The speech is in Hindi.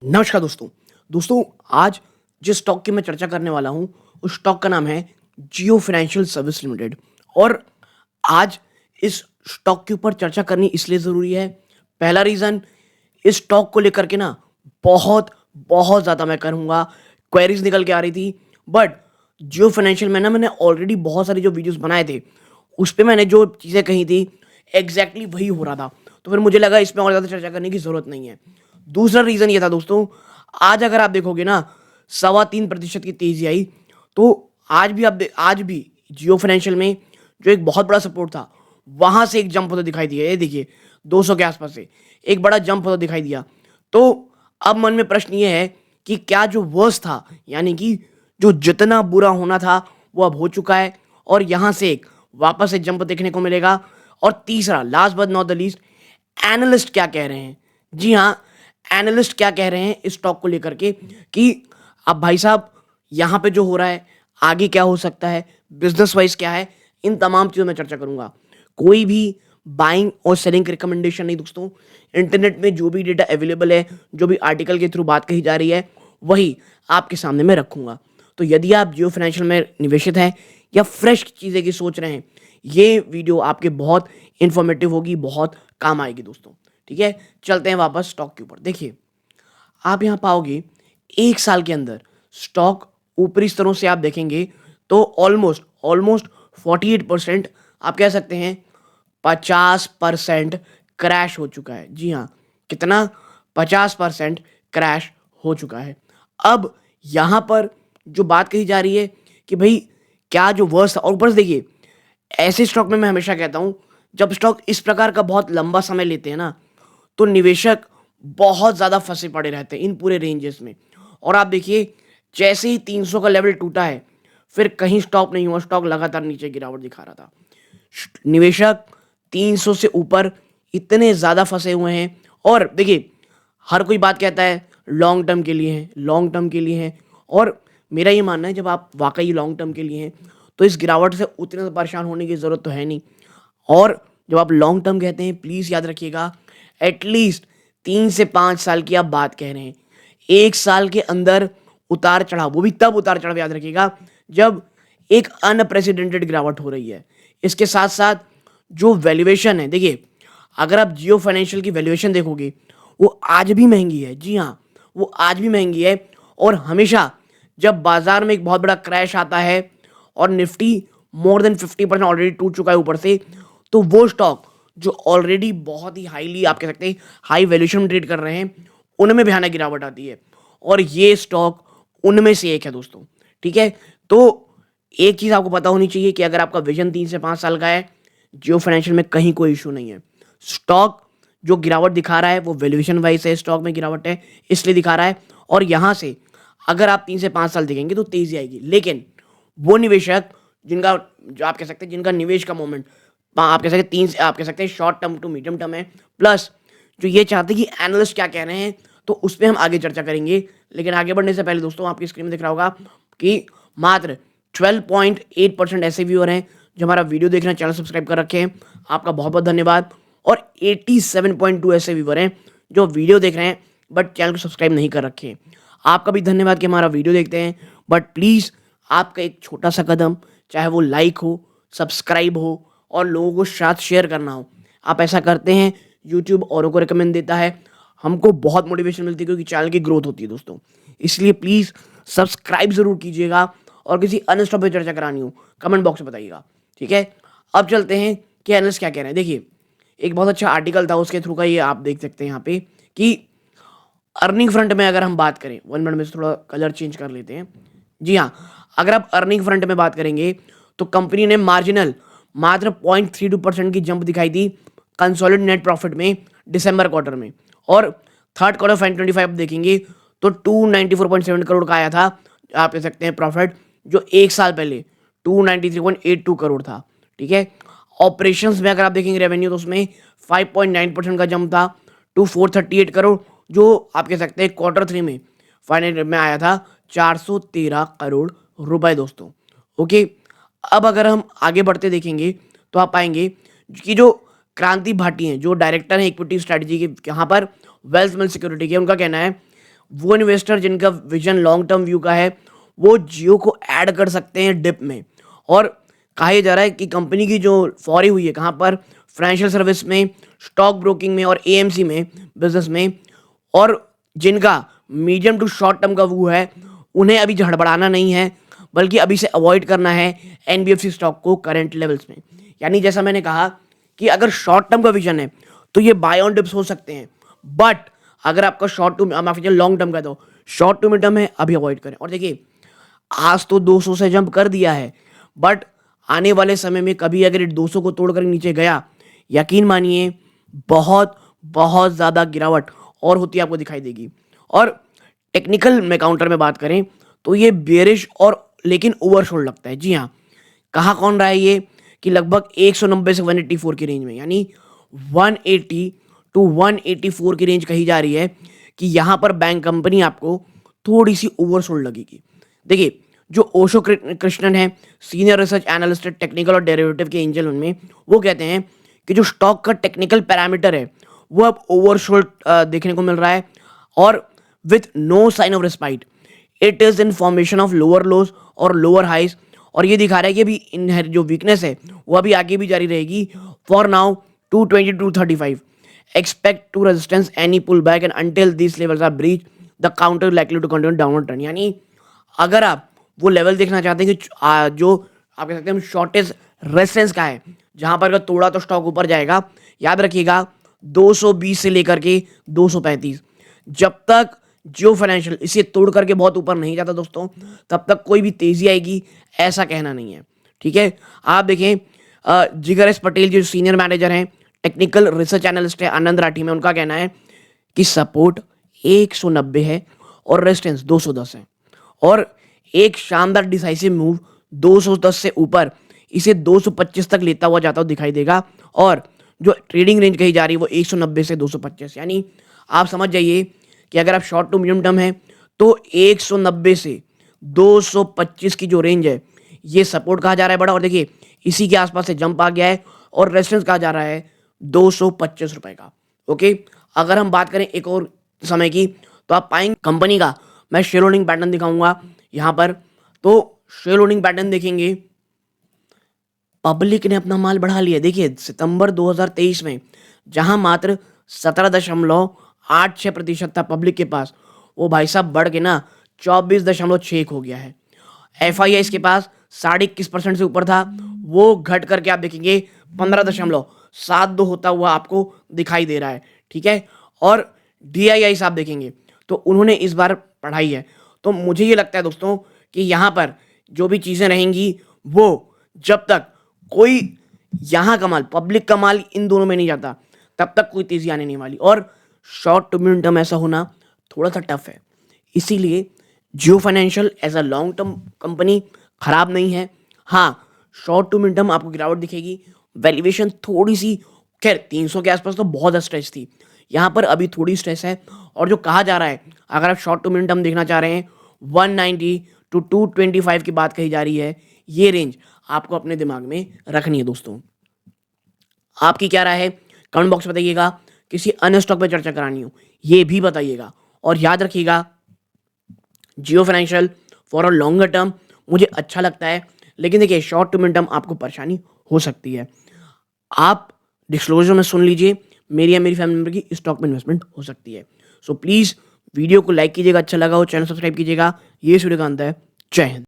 नमस्कार दोस्तों। आज जिस स्टॉक की मैं चर्चा करने वाला हूँ, उस स्टॉक का नाम है जियो फाइनेंशियल सर्विस लिमिटेड। और आज इस स्टॉक के ऊपर चर्चा करनी इसलिए ज़रूरी है। पहला रीज़न, इस स्टॉक को लेकर के ना बहुत बहुत ज़्यादा मैं कहूँगा क्वेरीज निकल के आ रही थी। बट जियो फाइनेंशियल में ना मैंने ऑलरेडी बहुत सारे जो वीडियोस बनाए थे, उस पे मैंने जो चीज़ें कही थी एग्जैक्टली वही हो रहा था। तो फिर मुझे लगा इसमें और ज़्यादा चर्चा करने की ज़रूरत नहीं है। दूसरा रीज़न ये था दोस्तों, आज अगर आप देखोगे ना 3.25% की तेज़ी आई। तो आज भी जियो फाइनेंशियल में जो एक बहुत बड़ा सपोर्ट था, वहाँ से एक जंप होता दिखाई दिया। ये देखिए 200 के आसपास से एक बड़ा जंप होता दिखाई दिया। तो अब मन में प्रश्न ये है कि क्या जो वर्स्ट था, यानी कि जो जितना बुरा होना था वो अब हो चुका है और यहाँ से एक वापस से जंप देखने को मिलेगा। और तीसरा, last but not the least, analyst क्या कह रहे हैं। जी हाँ, एनालिस्ट क्या कह रहे हैं इस स्टॉक को लेकर के कि अब भाई साहब यहाँ पे जो हो रहा है आगे क्या हो सकता है, बिजनेस वाइज क्या है, इन तमाम चीज़ों में चर्चा करूंगा। कोई भी बाइंग और सेलिंग रिकमेंडेशन नहीं दोस्तों। इंटरनेट में जो भी डेटा अवेलेबल है, जो भी आर्टिकल के थ्रू बात कही जा रही है, वही आपके सामने मैं रखूंगा। तो यदि आप जियो फाइनेंशियल में निवेशित हैं या फ्रेश चीज़ें की सोच रहे हैं, ये वीडियो आपके बहुत इंफॉर्मेटिव होगी, बहुत काम आएगी दोस्तों। ठीक है, चलते हैं वापस स्टॉक के ऊपर। देखिए, आप यहाँ पाओगे एक साल के अंदर स्टॉक ऊपरी स्तरों से आप देखेंगे तो ऑलमोस्ट ऑलमोस्ट 48% आप कह सकते हैं 50% क्रैश हो चुका है। जी हाँ, कितना? 50% क्रैश हो चुका है। अब यहाँ पर जो बात कही जा रही है कि भाई क्या जो वर्स्ट, और ऊपर से देखिए, ऐसे स्टॉक में मैं हमेशा कहता हूँ, जब स्टॉक इस प्रकार का बहुत लंबा समय लेते हैं ना, तो निवेशक बहुत ज़्यादा फंसे पड़े रहते हैं इन पूरे रेंजेस में। और आप देखिए, जैसे ही 300 का लेवल टूटा है, फिर कहीं स्टॉप नहीं हुआ, स्टॉक लगातार नीचे गिरावट दिखा रहा था। निवेशक 300 से ऊपर इतने ज़्यादा फंसे हुए हैं। और देखिए, हर कोई बात कहता है लॉन्ग टर्म के लिए है, लॉन्ग टर्म के लिए है। और मेरा ये मानना है, जब आप वाकई लॉन्ग टर्म के लिए हैं तो इस गिरावट से उतने ज़्यादा परेशान होने की ज़रूरत तो है नहीं। और जब आप लॉन्ग टर्म कहते हैं, प्लीज़ याद रखिएगा, एटलीस्ट 3 से 5 साल की आप बात कह रहे हैं। 1 साल के अंदर उतार चढ़ाव, वो भी तब उतार चढ़ाव याद रखिएगा जब एक अनप्रेसिडेंटेड गिरावट हो रही है। इसके साथ साथ जो वैल्यूएशन है, देखिए, अगर आप जियो फाइनेंशियल की वैल्यूएशन देखोगे, वो आज भी महंगी है। जी हाँ, वो आज भी महंगी है। और हमेशा जब बाजार में एक बहुत बड़ा क्रैश आता है और निफ्टी मोर देन 50% ऑलरेडी टूट चुका है ऊपर से, तो वो स्टॉक जो ऑलरेडी बहुत ही हाईली, आप कह सकते हैं, हाई वैल्यूएशन में ट्रेड कर रहे हैं, उनमें भयानक गिरावट आती है। और ये स्टॉक उनमें से एक है दोस्तों। ठीक है, तो एक चीज़ आपको पता होनी चाहिए कि अगर आपका विजन 3 से 5 साल का है, जियो फाइनेंशियल में कहीं कोई इशू नहीं है। स्टॉक जो गिरावट दिखा रहा है वो वैल्यूएशन वाइज है, स्टॉक में गिरावट है इसलिए दिखा रहा है। और यहाँ से अगर आप 3 से 5 साल देखेंगे तो तेजी आएगी। लेकिन वो निवेशक जिनका, जो आप कह सकते हैं, जिनका निवेश का मोमेंट, आप कह सकते हैं आप कह सकते हैं short term to medium term है, प्लस जो ये चाहते हैं कि एनालिस्ट क्या कह रहे हैं, तो उस पर हम आगे चर्चा करेंगे। लेकिन आगे बढ़ने से पहले दोस्तों, आपकी स्क्रीन में दिख रहा होगा कि मात्र 12.8% ऐसे व्यूअर हैं जो हमारा वीडियो देख रहे हैं, चैनल सब्सक्राइब कर रखे हैं। आपका बहुत बहुत धन्यवाद। और 87.2 ऐसे व्यूअर हैं जो वीडियो देख रहे हैं बट चैनल को सब्सक्राइब नहीं कर रखे हैं। आपका भी धन्यवाद कि हमारा वीडियो देखते हैं, बट प्लीज़ आपका एक छोटा सा कदम, चाहे वो लाइक हो, सब्सक्राइब हो और लोगों को साथ शेयर करना हो, आप ऐसा करते हैं, यूट्यूब औरों को रिकमेंड देता है, हमको बहुत मोटिवेशन मिलती है, क्योंकि चैनल की ग्रोथ होती है दोस्तों। इसलिए प्लीज़ सब्सक्राइब ज़रूर कीजिएगा। और किसी अन्य टॉपिक पर चर्चा करानी हो, कमेंट बॉक्स में बताइएगा। ठीक है, अब चलते हैं कि एनालिस्ट क्या कह रहे हैं। देखिए, एक बहुत अच्छा आर्टिकल था, उसके थ्रू का ये आप देख सकते हैं यहाँ पे कि अर्निंग फ्रंट में अगर हम बात करें, 1 मिनट में से थोड़ा कलर चेंज कर लेते हैं। जी हाँ, अगर आप अर्निंग फ्रंट में बात करेंगे तो कंपनी ने मार्जिनल मात्र 0.32% की जंप दिखाई थी कंसोलिडेटेड नेट प्रॉफिट में दिसंबर क्वार्टर में। और थर्ड क्वार्टर 2025 आप देखेंगे तो 294.7 करोड़ का आया था, आप कह सकते हैं, प्रॉफिट, जो एक साल पहले 293.82 करोड़ था। ठीक है, ऑपरेशंस में अगर आप देखेंगे रेवेन्यू, तो उसमें 5.9% का जंप था टू 438 करोड़, जो आप कह सकते हैं Q3 में फाइनल में आया था 413 करोड़ रुपए दोस्तों। ओके, अब अगर हम आगे बढ़ते देखेंगे तो आप पाएंगे कि जो क्रांति भाटी हैं, जो डायरेक्टर हैं इक्विटी स्ट्रेटजी के यहाँ पर वेल्थ मिल सिक्योरिटी के, उनका कहना है वो इन्वेस्टर जिनका विजन लॉन्ग टर्म व्यू का है वो जियो को ऐड कर सकते हैं डिप में। और कहा यह जा रहा है कि कंपनी की जो फौरी हुई है कहाँ पर, फाइनेंशियल सर्विस में, स्टॉक ब्रोकिंग में और एएमसी में बिजनेस में। और जिनका मीडियम टू शॉर्ट टर्म का व्यू है उन्हें अभी हड़बड़ाना नहीं है, बल्कि अभी से अवॉइड करना है एनबीएफसी स्टॉक को करंट लेवल्स में। यानी जैसा मैंने कहा कि अगर शॉर्ट टर्म का विजन है तो ये बाय ऑन डिप्स हो सकते हैं, बट अगर आपका शॉर्ट टू माफ कीजिए लॉन्ग टर्म का तो शॉर्ट टू मिड टर्म है, अभी अवॉइड करें। और देखिए आज तो 200 से जंप कर दिया है, बट आने वाले समय में कभी अगर 200 को तोड़कर नीचे गया, यकीन मानिए बहुत बहुत ज़्यादा गिरावट और होती आपको दिखाई देगी। और टेक्निकल में काउंटर में बात करें तो ये बेरिश और लेकिन ओवरसोल्ड लगता है। जी हाँ, कहाँ कौन रहा है ये कि लगभग 190 से 184 की रेंज में, यानी 180 टू 184 की रेंज कही जा रही है कि यहाँ पर बैंक कंपनी आपको थोड़ी सी ओवरसोल्ड लगेगी। देखिए जो ओशो कृष्णन है, सीनियर रिसर्च एनालिस्ट टेक्निकल और डेरिवेटिव के एंजल, उनमें वो कहते हैं कि जो स्टॉक का टेक्निकल पैरामीटर है वो अब ओवरसोल्ड देखने को मिल रहा है और with no sign of respite. It is in formation of lower lows और लोअर हाइज, और ये दिखा रहा है कि अभी इन जो वीकनेस है वो अभी आगे भी जारी रहेगी। For now 220 to 35 expect to resistance any pull back and until this levels are breach the counter likely to continue downward trend. यानी अगर आप वो लेवल देखना चाहते हैं कि जो आप कह सकते हैं शॉर्टेज रेजिस्टेंस का है, जहां पर अगर तोड़ा तो स्टॉक ऊपर जाएगा, याद रखिएगा 220 से लेकर के 235। जब तक जियो फाइनेंशियल इसे तोड़ करके बहुत ऊपर नहीं जाता दोस्तों, तब तक कोई भी तेजी आएगी ऐसा कहना नहीं है। ठीक है, आप देखें जिगर एस पटेल जो सीनियर मैनेजर हैं, टेक्निकल रिसर्च एनालिस्ट है आनंद राठी में, उनका कहना है कि सपोर्ट 190 है और रेजिस्टेंस 210 है, और एक शानदार डिसाइसिव मूव 210 से ऊपर इसे 225 तक लेता हुआ जाता हुआ दिखाई देगा। और जो ट्रेडिंग रेंज कही जा रही है वो 190 से 225, यानी आप समझ जाइए कि अगर आप शॉर्ट टू मीडियम टर्म है तो 190 से 225 की जो रेंज है ये सपोर्ट कहा जा रहा है बड़ा। और देखिए इसी के आसपास से जंप आ गया है और रेजिस्टेंस कहा जा रहा है 225 रुपए का। ओके, अगर हम बात करें एक और समय की तो आप पाएंगे कंपनी का, मैं शेयर होल्डिंग पैटर्न दिखाऊंगा यहाँ पर। तो शेयर होल्डिंग पैटर्न देखेंगे, पब्लिक ने अपना माल बढ़ा लिया। देखिए सितंबर 2023 में जहां मात्र 17.86% था पब्लिक के पास, वो भाई साहब बढ़ के ना 24.6 हो गया है। FII के पास 21.5% से ऊपर था, वो घट करके आप देखेंगे 15.72 होता हुआ आपको दिखाई दे रहा है। ठीक है, और DII आप देखेंगे तो उन्होंने इस बार बढ़ाई है। तो मुझे ये लगता है दोस्तों कि यहाँ पर जो भी चीज़ें रहेंगी वो जब तक कोई यहाँ का माल पब्लिक का माल इन दोनों में नहीं जाता तब तक कोई तेजी आने नहीं वाली। और शॉर्ट टू मीडियम टर्म ऐसा होना थोड़ा सा टफ है, इसीलिए Jio financial as a long term company खराब नहीं है। हाँ, शॉर्ट टू मिड टर्म आपको गिरावट दिखेगी, वैल्यूएशन थोड़ी सी, खैर 300 के आसपास तो बहुत स्ट्रेच थी, यहाँ पर अभी थोड़ी स्ट्रेस है। और जो कहा जा रहा है अगर आप शॉर्ट टू मिड टर्म देखना चाह रहे हैं 190 टू 225 की बात कही जा रही है, ये रेंज आपको अपने दिमाग में रखनी है दोस्तों। आपकी क्या राय है कमेंट बॉक्स में बताइएगा। किसी अन्य स्टॉक पर चर्चा करानी हो ये भी बताइएगा, और याद रखिएगा Jio financial for a longer term मुझे अच्छा लगता है, लेकिन देखिए शॉर्ट टू मिड टर्म आपको परेशानी हो सकती है। आप डिस्क्लोजर में सुन लीजिए, मेरी या मेरी फैमिली मेंबर की स्टॉक में इन्वेस्टमेंट हो सकती है। सो प्लीज़ वीडियो को लाइक कीजिएगा, अच्छा लगा हो चैनल सब्सक्राइब कीजिएगा। ये सूर्यकांत है, जय हिंद।